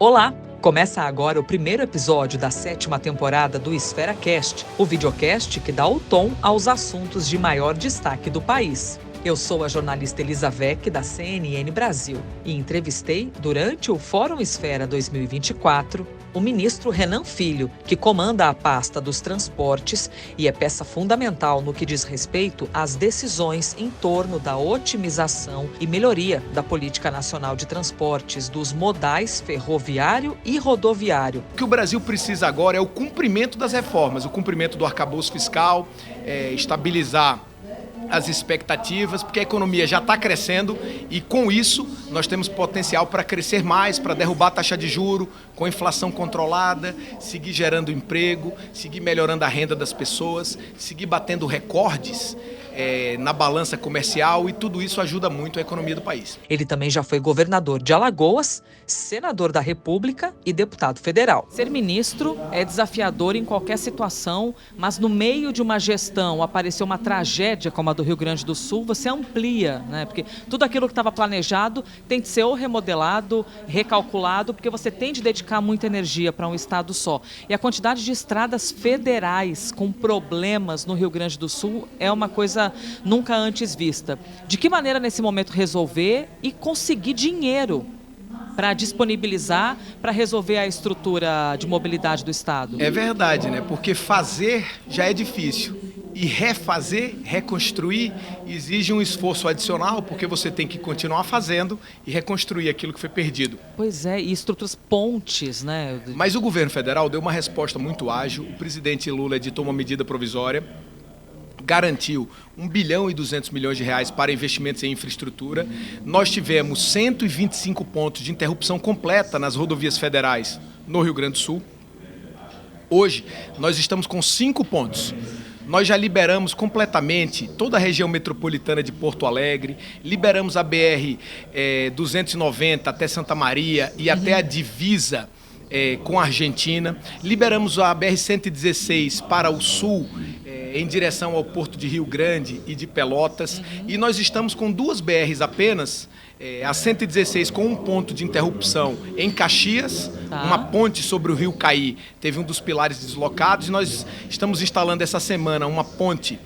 Olá! Começa agora o primeiro episódio da 7ª temporada do EsferaCast, o videocast que dá o tom aos assuntos de maior destaque do país. Eu sou a jornalista Elisa Weck, da CNN Brasil, e entrevistei, durante o Fórum Esfera 2024, o ministro Renan Filho, que comanda a pasta dos transportes e é peça fundamental no que diz respeito às decisões em torno da otimização e melhoria da política nacional de transportes dos modais ferroviário e rodoviário. O que o Brasil precisa agora é o cumprimento das reformas, o cumprimento do arcabouço fiscal, estabilizar as expectativas, porque a economia já está crescendo e com isso nós temos potencial para crescer mais, para derrubar a taxa de juros, com a inflação controlada, seguir gerando emprego, seguir melhorando a renda das pessoas, seguir batendo recordes na balança comercial, e tudo isso ajuda muito a economia do país. Ele também já foi governador de Alagoas, senador da República e deputado federal. Ser ministro é desafiador em qualquer situação, mas no meio de uma gestão apareceu uma tragédia como a do Rio Grande do Sul, você amplia, né? Porque tudo aquilo que estava planejado tem de ser ou remodelado, recalculado, porque você tem de dedicar muita energia para um estado só. E a quantidade de estradas federais com problemas no Rio Grande do Sul é uma coisa nunca antes vista. De que maneira nesse momento resolver e conseguir dinheiro para disponibilizar, para resolver a estrutura de mobilidade do estado? É verdade, né? Porque fazer já é difícil. E refazer, reconstruir, exige um esforço adicional, porque você tem que continuar fazendo e reconstruir aquilo que foi perdido. Pois é, e estruturas pontes, né? Mas o governo federal deu uma resposta muito ágil. O presidente Lula editou uma medida provisória, garantiu 1 bilhão e 200 milhões de reais para investimentos em infraestrutura. Nós tivemos 125 pontos de interrupção completa nas rodovias federais no Rio Grande do Sul. Hoje, nós estamos com 5 pontos. Nós já liberamos completamente toda a região metropolitana de Porto Alegre, liberamos a BR-290 até Santa Maria e até a divisa com a Argentina, liberamos a BR-116 para o sul, em direção ao Porto de Rio Grande e de Pelotas, e nós estamos com 2 BRs apenas, a 116 com um ponto de interrupção em Caxias, uma ponte sobre o Rio Caí, teve um dos pilares deslocados, e nós estamos instalando essa semana uma ponte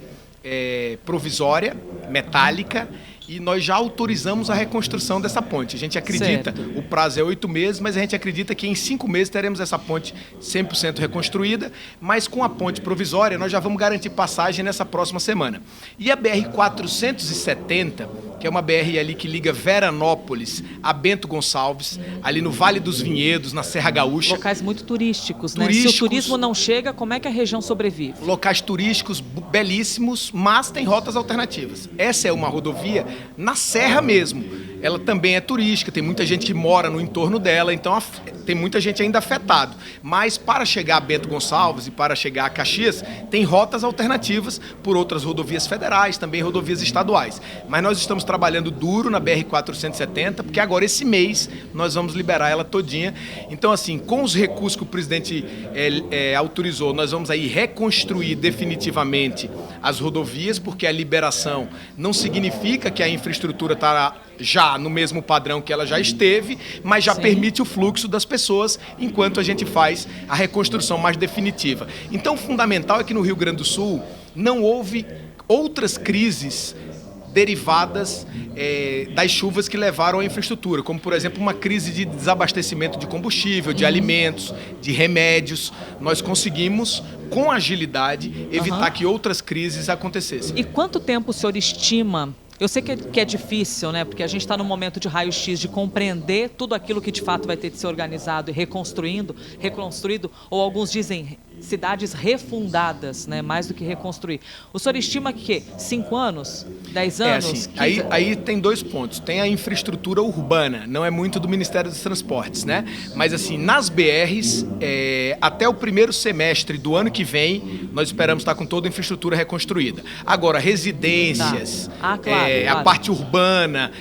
provisória, metálica, e nós já autorizamos a reconstrução dessa ponte. A gente acredita, o prazo é 8 meses, mas a gente acredita que em 5 meses teremos essa ponte 100% reconstruída, mas com a ponte provisória nós já vamos garantir passagem nessa próxima semana. E a BR-470, que é uma BR ali que liga Veranópolis a Bento Gonçalves, ali no Vale dos Vinhedos, na Serra Gaúcha. Locais muito turísticos, né? Se o turismo não chega, como é que a região sobrevive? Locais turísticos belíssimos, mas tem rotas alternativas. Essa é uma rodovia na serra mesmo. Ela também é turística, tem muita gente que mora no entorno dela, então tem muita gente ainda afetada. Mas para chegar a Bento Gonçalves e para chegar a Caxias, tem rotas alternativas por outras rodovias federais, também rodovias estaduais. Mas nós estamos trabalhando duro na BR-470, porque agora esse mês nós vamos liberar ela todinha. Então, assim, com os recursos que o presidente autorizou, nós vamos aí reconstruir definitivamente as rodovias, porque a liberação não significa que a infraestrutura está já no mesmo padrão que ela já esteve, mas já permite o fluxo das pessoas enquanto a gente faz a reconstrução mais definitiva. Então, o fundamental é que no Rio Grande do Sul não houve outras crises derivadas das chuvas que levaram à infraestrutura, como, por exemplo, uma crise de desabastecimento de combustível, de alimentos, de remédios. Nós conseguimos, com agilidade, evitar que outras crises acontecessem. E quanto tempo o senhor estima? Eu sei que é difícil, né? Porque a gente está num momento de raio-x, de compreender tudo aquilo que de fato vai ter de ser organizado e reconstruído, ou alguns dizem cidades refundadas, né? Mais do que reconstruir. O senhor estima que 5 anos, 10 anos? Assim, aí tem 2 pontos. Tem a infraestrutura urbana, não é muito do Ministério dos Transportes, né? Mas assim, nas BRs, até o primeiro semestre do ano que vem, nós esperamos estar com toda a infraestrutura reconstruída. Agora, residências, claro. a parte urbana,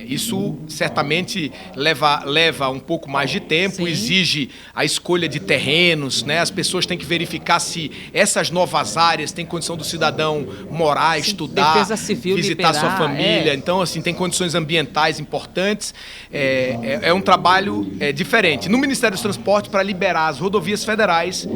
Isso certamente leva um pouco mais de tempo, Sim. exige a escolha de terrenos, né? As pessoas têm que verificar se essas novas áreas têm condição do cidadão morar, estudar, Defesa civil, visitar sua liberar, família. Então, assim, tem condições ambientais importantes. É um trabalho diferente. No Ministério dos Transportes, para liberar as rodovias federais,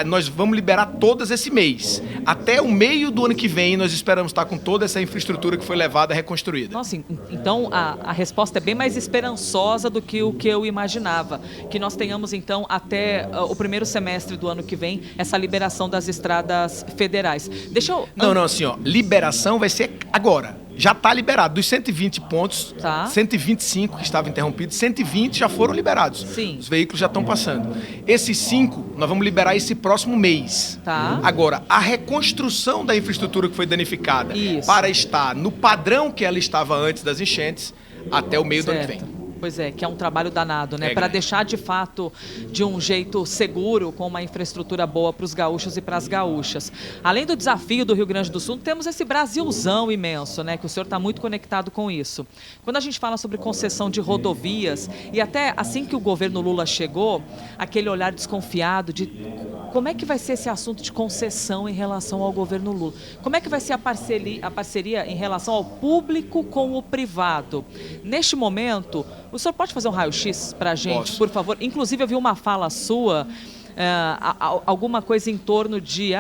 nós vamos liberar todas esse mês. Até o meio do ano que vem, nós esperamos estar com toda essa infraestrutura que foi levada reconstruída. Nossa, então a resposta é bem mais esperançosa do que o que eu imaginava. Que nós tenhamos, então, até o primeiro semestre do ano que vem, essa liberação das estradas federais. Deixa eu... Não, assim, ó, liberação vai ser agora. Já está liberado. Dos 120 pontos, 125 que estavam interrompidos, 120 já foram liberados. Sim. Os veículos já estão passando. Esses 5, nós vamos liberar esse próximo mês. Tá. Agora, a reconstrução da infraestrutura que foi danificada para estar no padrão que ela estava antes das enchentes, até o meio do ano que vem. Pois é, que é um trabalho danado, né? Para deixar de fato de um jeito seguro, com uma infraestrutura boa para os gaúchos e para as gaúchas. Além do desafio do Rio Grande do Sul, temos esse Brasilzão imenso, né? Que o senhor está muito conectado com isso. Quando a gente fala sobre concessão de rodovias, e até assim que o governo Lula chegou, aquele olhar desconfiado de como é que vai ser esse assunto de concessão em relação ao governo Lula? Como é que vai ser a parceria em relação ao público com o privado? Neste momento, o senhor pode fazer um raio-x para a gente, Posso. por favor? Inclusive, eu vi uma fala sua, alguma coisa em torno de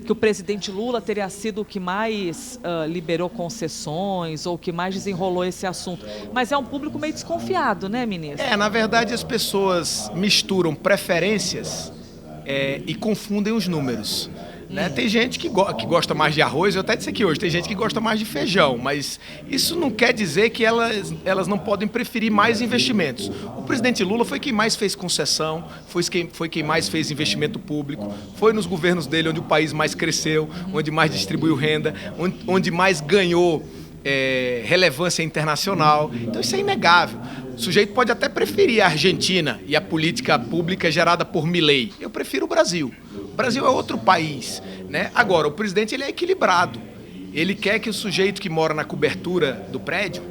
que o presidente Lula teria sido o que mais liberou concessões ou que mais desenrolou esse assunto. Mas é um público meio desconfiado, né, ministro? Na verdade, as pessoas misturam preferências e confundem os números. Né? Tem gente que gosta mais de arroz, eu até disse aqui hoje, tem gente que gosta mais de feijão, mas isso não quer dizer que elas não podem preferir mais investimentos. O presidente Lula foi quem mais fez concessão, foi quem mais fez investimento público, foi nos governos dele onde o país mais cresceu, onde mais distribuiu renda, onde mais ganhou relevância internacional. Então isso é inegável. O sujeito pode até preferir a Argentina e a política pública gerada por Milei. Eu prefiro o Brasil. O Brasil é outro país, né? Agora, o presidente ele é equilibrado. Ele quer que o sujeito que mora na cobertura do prédio,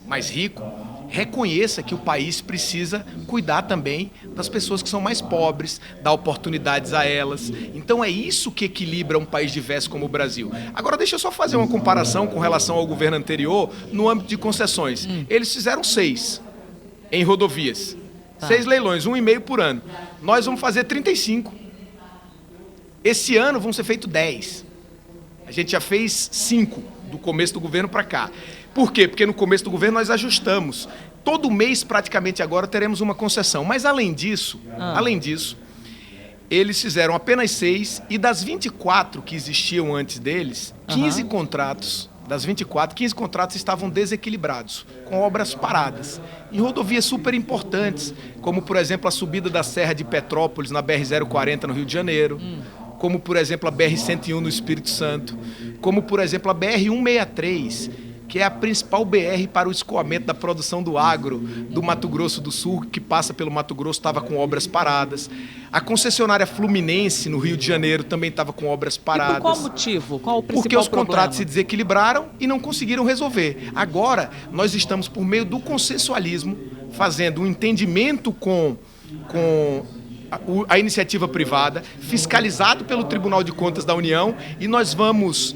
mais rico, reconheça que o país precisa cuidar também das pessoas que são mais pobres, dar oportunidades a elas. Então é isso que equilibra um país diverso como o Brasil. Agora deixa eu só fazer uma comparação com relação ao governo anterior no âmbito de concessões. Eles fizeram 6 em rodovias. 6 leilões, 1,5 por ano. Nós vamos fazer 35. Esse ano vão ser feitos 10. A gente já fez 5 do começo do governo para cá. Por quê? Porque no começo do governo nós ajustamos. Todo mês, praticamente agora, teremos uma concessão. Mas além disso, eles fizeram apenas 6 e das 24 que existiam antes deles, 15 contratos, das 24, 15 contratos estavam desequilibrados, com obras paradas, em rodovias super importantes, como, por exemplo, a subida da Serra de Petrópolis, na BR-040, no Rio de Janeiro, como, por exemplo, a BR-101 no Espírito Santo, como, por exemplo, a BR-163, que é a principal BR para o escoamento da produção do agro do Mato Grosso do Sul, que passa pelo Mato Grosso, estava com obras paradas. A concessionária Fluminense, no Rio de Janeiro, também estava com obras paradas. E por qual motivo? Qual o principal Porque os problema? contratos se desequilibraram e não conseguiram resolver. Agora, nós estamos, por meio do consensualismo, fazendo um entendimento com a iniciativa privada, fiscalizado pelo Tribunal de Contas da União, e nós vamos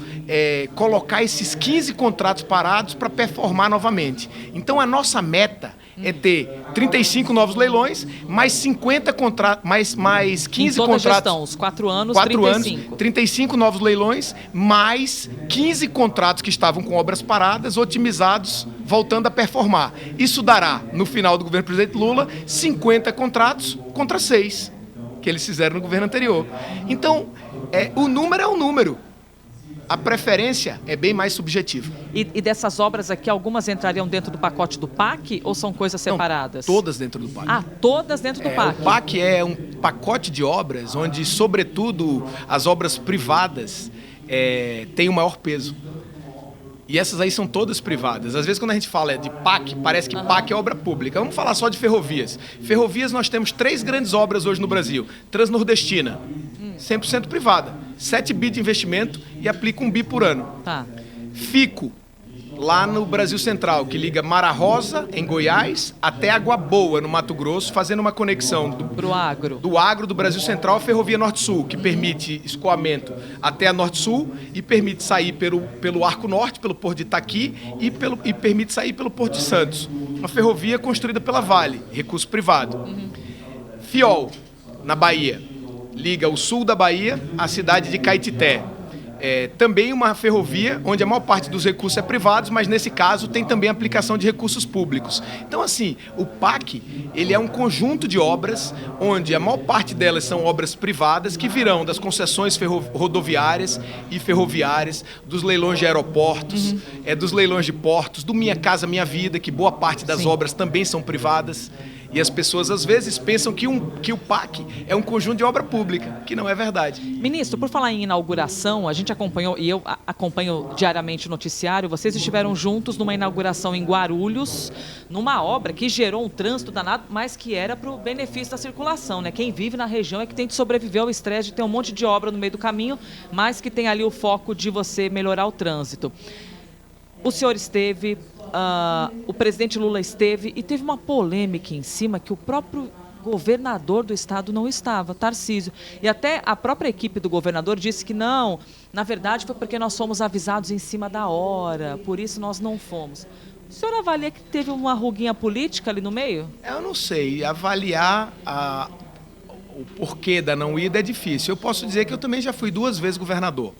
colocar esses 15 contratos parados para performar novamente. Então a nossa meta é ter 35 novos leilões, mais 50 contratos, mais 15 em toda contratos. A gestão, os 4 anos, 35. 35 novos leilões, mais 15 contratos que estavam com obras paradas, otimizados, voltando a performar. Isso dará, no final do governo do presidente Lula, 50 contratos contra 6, que eles fizeram no governo anterior. Então, o número é um número. A preferência é bem mais subjetiva. E dessas obras aqui, algumas entrariam dentro do pacote do PAC ou são coisas separadas? Não, todas dentro do PAC. Todas dentro do PAC. O PAC é um pacote de obras onde, sobretudo, as obras privadas têm o maior peso. E essas aí são todas privadas. Às vezes, quando a gente fala de PAC, parece que PAC é obra pública. Vamos falar só de ferrovias. Ferrovias, nós temos 3 grandes obras hoje no Brasil. Transnordestina, 100% privada. 7 bi de investimento e aplica 1 bi por ano. Tá. FICO, lá no Brasil Central, que liga Mara Rosa, em Goiás, até Água Boa, no Mato Grosso, fazendo uma conexão do agro do Brasil Central à Ferrovia Norte-Sul, que permite escoamento até a Norte-Sul e permite sair pelo Arco Norte, pelo Porto de Itaqui e permite sair pelo Porto de Santos. Uma ferrovia construída pela Vale, recurso privado. Fiol, na Bahia, liga o sul da Bahia à cidade de Caetité. Também uma ferrovia onde a maior parte dos recursos é privados, mas nesse caso tem também aplicação de recursos públicos. Então, assim, o PAC, ele é um conjunto de obras onde a maior parte delas são obras privadas que virão das concessões rodoviárias e ferroviárias, dos leilões de aeroportos, dos leilões de portos, do Minha Casa Minha Vida, que boa parte das obras também são privadas. E as pessoas, às vezes, pensam que o PAC é um conjunto de obra pública, que não é verdade. Ministro, por falar em inauguração, a gente acompanhou, e eu acompanho diariamente o noticiário, vocês estiveram juntos numa inauguração em Guarulhos, numa obra que gerou um trânsito danado, mas que era para o benefício da circulação, né? Quem vive na região é que tem de sobreviver ao estresse de ter um monte de obra no meio do caminho, mas que tem ali o foco de você melhorar o trânsito. O senhor esteve, o presidente Lula esteve e teve uma polêmica em cima que o próprio governador do estado não estava, Tarcísio. E até a própria equipe do governador disse que não, na verdade foi porque nós fomos avisados em cima da hora, por isso nós não fomos. O senhor avalia que teve uma ruguinha política ali no meio? Eu não sei, avaliar o porquê da não ida é difícil. Eu posso dizer que eu também já fui 2 vezes governador.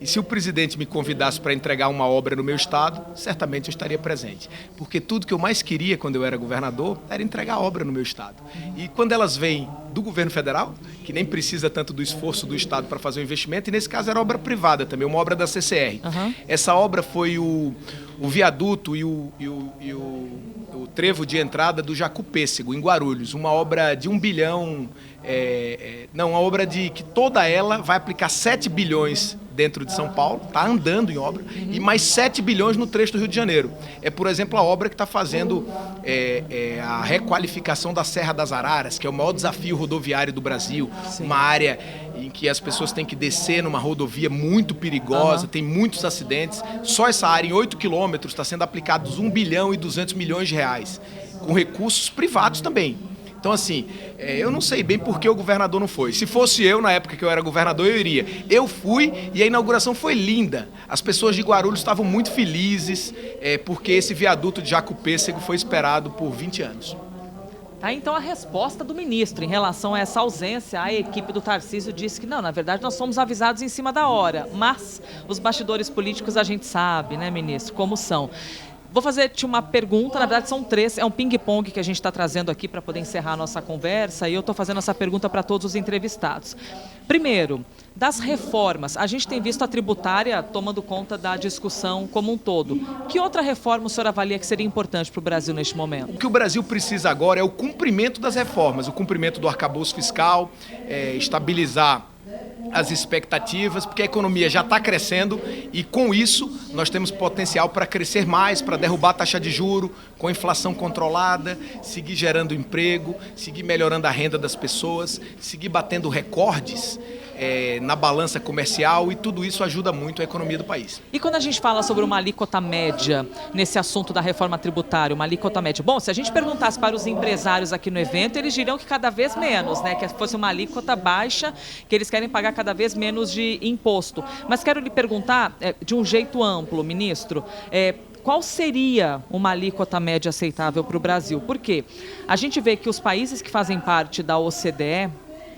E se o presidente me convidasse para entregar uma obra no meu estado, certamente eu estaria presente. Porque tudo que eu mais queria quando eu era governador era entregar obra no meu estado. E quando elas vêm do governo federal, que nem precisa tanto do esforço do estado para fazer o investimento, e nesse caso era obra privada também, uma obra da CCR. Essa obra foi o viaduto e o trevo de entrada do Jacupêssego, em Guarulhos. Uma obra de 1 bilhão... uma obra que toda ela vai aplicar 7 bilhões dentro de São Paulo, está andando em obra, e mais 7 bilhões no trecho do Rio de Janeiro. Por exemplo, a obra que está fazendo a requalificação da Serra das Araras, que é o maior desafio rodoviário do Brasil. Sim. Uma área em que as pessoas têm que descer numa rodovia muito perigosa, tem muitos acidentes. Só essa área, em 8 quilômetros, está sendo aplicados 1 bilhão e 200 milhões de reais, com recursos privados também. Então, assim, eu não sei bem por que o governador não foi. Se fosse eu, na época que eu era governador, eu iria. Eu fui e a inauguração foi linda. As pessoas de Guarulhos estavam muito felizes, porque esse viaduto de Jacupêssego foi esperado por 20 anos. Tá, então a resposta do ministro em relação a essa ausência, a equipe do Tarcísio disse que não, na verdade nós fomos avisados em cima da hora, mas os bastidores políticos a gente sabe, né, ministro, como são. Vou fazer-te uma pergunta, na verdade são 3, é um ping-pong que a gente está trazendo aqui para poder encerrar a nossa conversa e eu estou fazendo essa pergunta para todos os entrevistados. Primeiro, das reformas, a gente tem visto a tributária tomando conta da discussão como um todo. Que outra reforma o senhor avalia que seria importante para o Brasil neste momento? O que o Brasil precisa agora é o cumprimento das reformas, o cumprimento do arcabouço fiscal, estabilizar as expectativas, porque a economia já está crescendo e com isso nós temos potencial para crescer mais, para derrubar a taxa de juros, com a inflação controlada, seguir gerando emprego, seguir melhorando a renda das pessoas, seguir batendo recordes na balança comercial e tudo isso ajuda muito a economia do país. E quando a gente fala sobre uma alíquota média nesse assunto da reforma tributária, uma alíquota média, bom, se a gente perguntasse para os empresários aqui no evento, eles diriam que cada vez menos, né, que fosse uma alíquota baixa, que eles querem pagar cada vez menos de imposto. Mas quero lhe perguntar, de um jeito amplo, ministro, qual seria uma alíquota média aceitável para o Brasil? Por quê? A gente vê que os países que fazem parte da OCDE,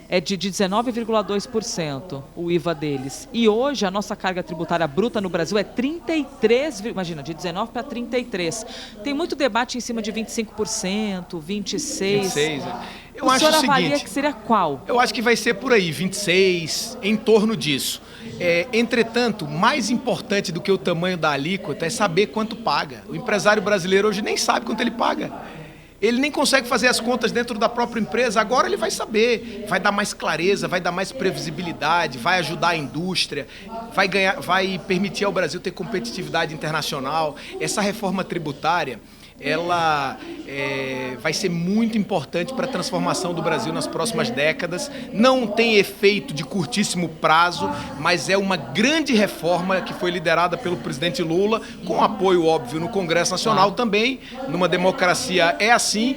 é de 19,2% o IVA deles. E hoje a nossa carga tributária bruta no Brasil é 33, imagina, de 19 para 33. Tem muito debate em cima de 25%, 26%. 26, Eu o acho senhor o avalia seguinte, que seria qual? Eu acho que vai ser por aí, 26, em torno disso. Entretanto, mais importante do que o tamanho da alíquota é saber quanto paga. O empresário brasileiro hoje nem sabe quanto ele paga. Ele nem consegue fazer as contas dentro da própria empresa, agora ele vai saber, vai dar mais clareza, vai dar mais previsibilidade, vai ajudar a indústria, vai permitir ao Brasil ter competitividade internacional. Essa reforma tributária, ela vai ser muito importante para a transformação do Brasil nas próximas décadas. Não tem efeito de curtíssimo prazo, mas é uma grande reforma que foi liderada pelo presidente Lula, com apoio óbvio no Congresso Nacional também. Numa democracia é assim.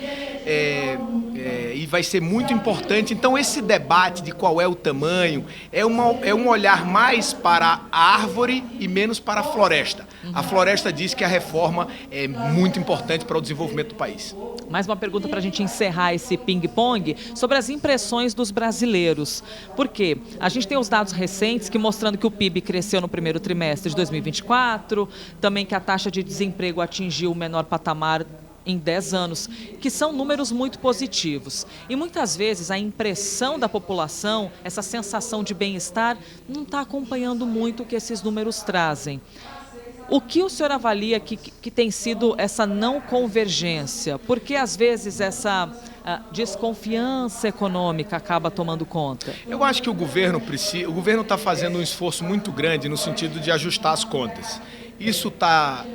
E vai ser muito importante. Então esse debate de qual é o tamanho é um olhar mais para a árvore e menos para a floresta. A floresta diz que a reforma é muito importante para o desenvolvimento do país. Mais uma pergunta para a gente encerrar esse ping-pong sobre as impressões dos brasileiros. Por quê? A gente tem os dados recentes que mostrando que o PIB cresceu no primeiro trimestre de 2024, também que a taxa de desemprego atingiu o menor patamar em 10 anos, que são números muito positivos. E muitas vezes a impressão da população, essa sensação de bem-estar, não está acompanhando muito o que esses números trazem. O que o senhor avalia que tem sido essa não convergência? Porque às vezes essa desconfiança econômica acaba tomando conta? Eu acho que o governo está fazendo um esforço muito grande no sentido de ajustar as contas. Isso está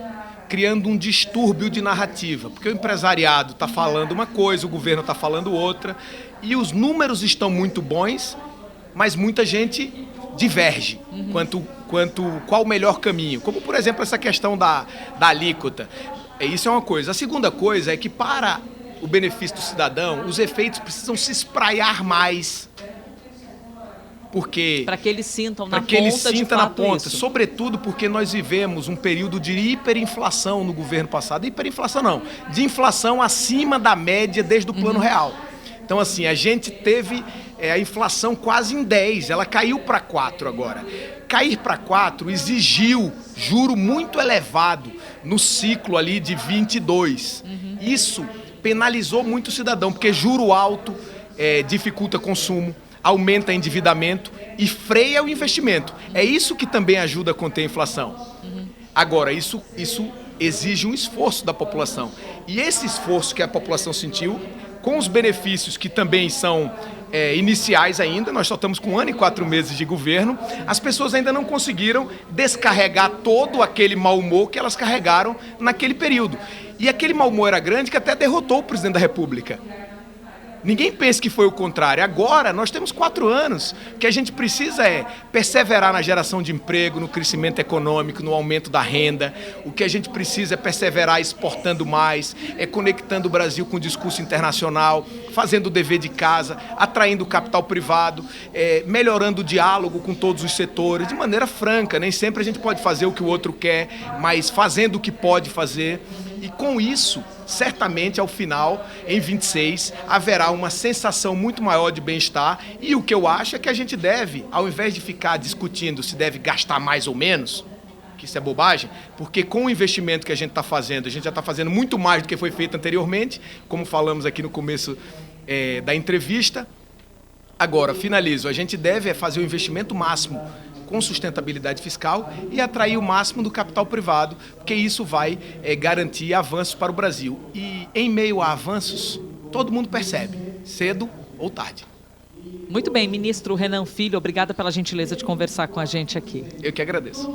criando um distúrbio de narrativa, porque o empresariado está falando uma coisa, o governo está falando outra, e os números estão muito bons, mas muita gente diverge quanto qual o melhor caminho, como por exemplo essa questão da alíquota. Isso é uma coisa. A segunda coisa é que para o benefício do cidadão, os efeitos precisam se espraiar mais. Para que eles sintam na ponta, para que eles sintam na ponta, isso. Sobretudo porque nós vivemos um período de hiperinflação no governo passado. Hiperinflação não, de inflação acima da média desde o Plano Real. Então assim, a gente teve a inflação quase em 10, ela caiu para 4 agora. Cair para 4 exigiu juro muito elevado no ciclo ali de 22. Isso penalizou muito o cidadão, porque juro alto dificulta consumo, aumenta endividamento e freia o investimento. É isso que também ajuda a conter a inflação. Agora, isso exige um esforço da população. E esse esforço que a população sentiu, com os benefícios que também são iniciais ainda, nós só estamos com 1 ano e 4 meses de governo, as pessoas ainda não conseguiram descarregar todo aquele mau humor que elas carregaram naquele período. E aquele mau humor era grande que até derrotou o presidente da República. Ninguém pensa que foi o contrário. Agora, nós temos 4 anos. O que a gente precisa é perseverar na geração de emprego, no crescimento econômico, no aumento da renda. O que a gente precisa é perseverar exportando mais, conectando o Brasil com o discurso internacional, fazendo o dever de casa, atraindo o capital privado, melhorando o diálogo com todos os setores, de maneira franca. Nem sempre a gente pode fazer o que o outro quer, mas fazendo o que pode fazer. E com isso, certamente, ao final, em 26, haverá uma sensação muito maior de bem-estar. E o que eu acho é que a gente deve, ao invés de ficar discutindo se deve gastar mais ou menos, que isso é bobagem, porque com o investimento que a gente está fazendo, a gente já está fazendo muito mais do que foi feito anteriormente, como falamos aqui no começo da entrevista. Agora, finalizo, a gente deve fazer o investimento máximo com sustentabilidade fiscal e atrair o máximo do capital privado, porque isso vai garantir avanços para o Brasil. E em meio a avanços, todo mundo percebe, cedo ou tarde. Muito bem, ministro Renan Filho, obrigada pela gentileza de conversar com a gente aqui. Eu que agradeço.